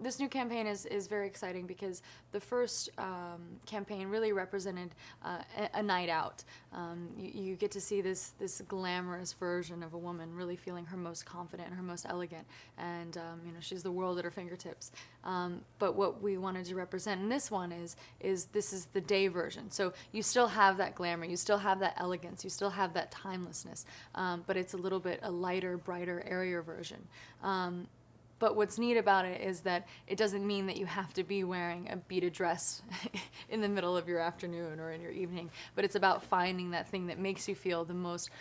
This new campaign is very exciting because the first campaign really represented a night out. You get to see this glamorous version of a woman really feeling her most confident and her most elegant, and she's the world at her fingertips. But what we wanted to represent in this one is this is the day version. So you still have that glamour, you still have that elegance, you still have that timelessness, but it's a little bit a lighter, brighter, airier version. But what's neat about it is that it doesn't mean that you have to be wearing a beaded dress in the middle of your afternoon or in your evening, but it's about finding that thing that makes you feel the most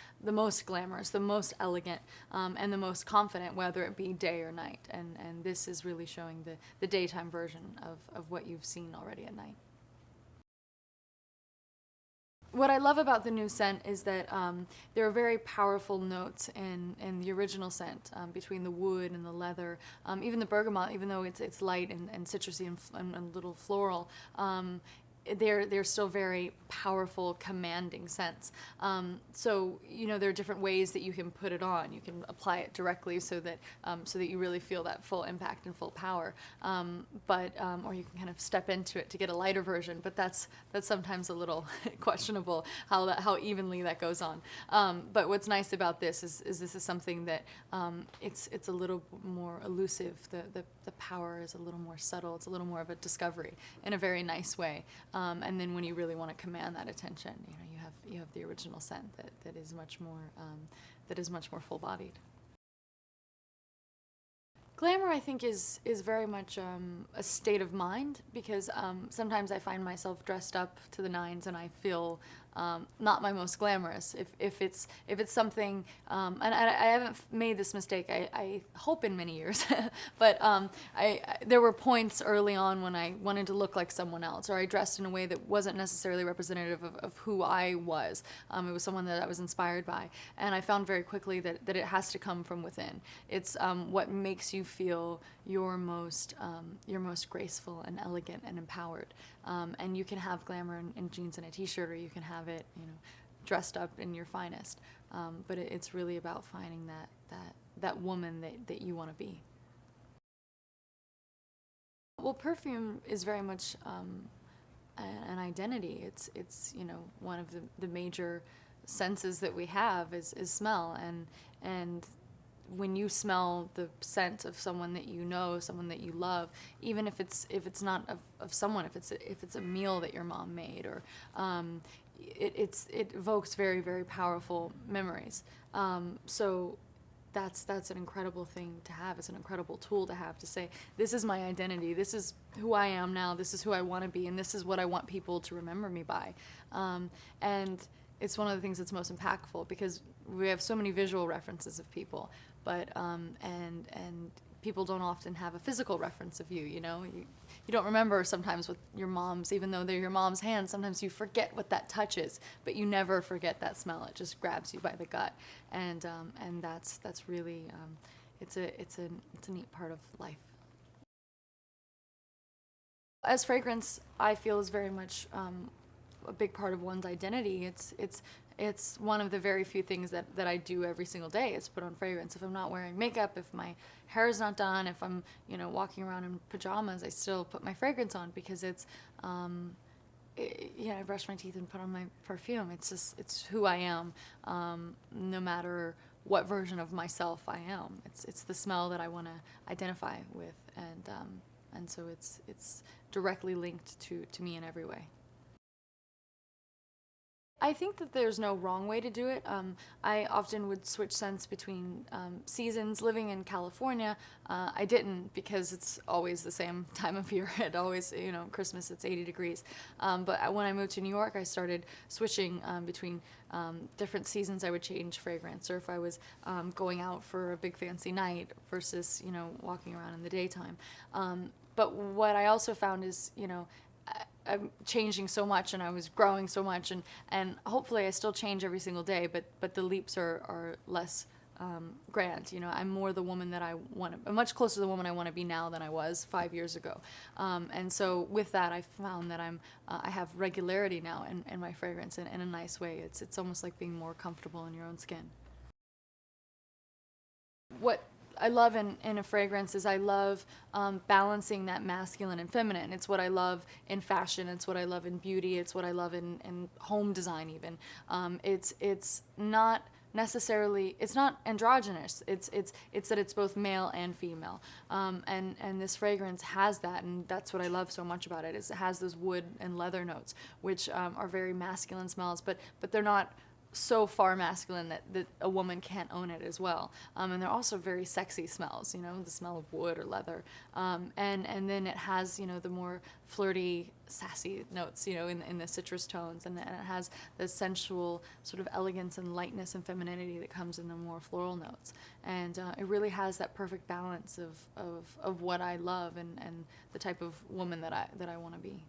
glamorous, the most elegant, and the most confident, whether it be day or night. And this is really showing the daytime version of what you've seen already at night. What I love about the new scent is that there are very powerful notes in the original scent, between the wood and the leather, even the bergamot, even though it's light and citrusy and a little floral. They're still very powerful, commanding scents. So there are different ways that you can put it on. You can apply it directly so that you really feel that full impact and full power. Or you can kind of step into it to get a lighter version. But that's sometimes a little questionable how evenly that goes on. But what's nice about this is this is something that it's a little more elusive. The power is a little more subtle. It's a little more of a discovery in a very nice way. And then when you really want to command that attention, you have the original scent that is much more full-bodied. Glamour, I think, is very much a state of mind, because sometimes I find myself dressed up to the nines and I feel not my most glamorous. If it's something, and I haven't made this mistake, I hope in many years, but there were points early on when I wanted to look like someone else, or I dressed in a way that wasn't necessarily representative of who I was. It was someone that I was inspired by, and I found very quickly that it has to come from within. It's what makes you feel your most graceful and elegant and empowered. And you can have glamour in jeans and a t-shirt, or you can have it, dressed up in your finest. But it's really about finding that woman that you want to be. Well, perfume is very much an identity. It's one of the major senses that we have is smell, and when you smell the scent of someone that you know, someone that you love, even if it's not of someone, if it's a meal that your mom made, or it evokes very, very powerful memories. So that's an incredible thing to have. It's an incredible tool to have, to say, this is my identity, this is who I am now, this is who I want to be, and this is what I want people to remember me by. And it's one of the things that's most impactful, because we have so many visual references of people, but and people don't often have a physical reference of you. You don't remember sometimes with your mom's, even though they're your mom's hands. Sometimes you forget what that touch is, but you never forget that smell. It just grabs you by the gut, and that's really it's a neat part of life. As fragrance, I feel, is very much a big part of one's identity. It's one of the very few things that I do every single day is put on fragrance. If I'm not wearing makeup, if my hair is not done, if I'm walking around in pajamas, I still put my fragrance on, because I brush my teeth and put on my perfume. It's who I am, no matter what version of myself I am. It's the smell that I want to identify with, and so it's directly linked to me in every way. I think that there's no wrong way to do it. I often would switch scents between seasons. Living in California, I didn't, because it's always the same time of year. It always, Christmas, it's 80 degrees. But when I moved to New York, I started switching between different seasons. I would change fragrance, or if I was going out for a big fancy night versus, walking around in the daytime. But what I also found is, I'm changing so much, and I was growing so much, and hopefully I still change every single day, but the leaps are less grand. I'm more the woman that I'm much closer to the woman I want to be now than I was 5 years ago. And so with that, I found that I have regularity now in my fragrance in a nice way. It's almost like being more comfortable in your own skin. What I love in a fragrance is I love balancing that masculine and feminine. It's what I love in fashion. It's what I love in beauty. It's what I love in home design even. It's not necessarily, it's not androgynous. It's that it's both male and female. And this fragrance has that, and that's what I love so much about it. Is it has those wood and leather notes, which are very masculine smells, but they're not so far masculine that a woman can't own it as well. And they're also very sexy smells, the smell of wood or leather. And then it has, the more flirty, sassy notes, in the citrus tones. And it has the sensual sort of elegance and lightness and femininity that comes in the more floral notes. And it really has that perfect balance of what I love and the type of woman that I want to be.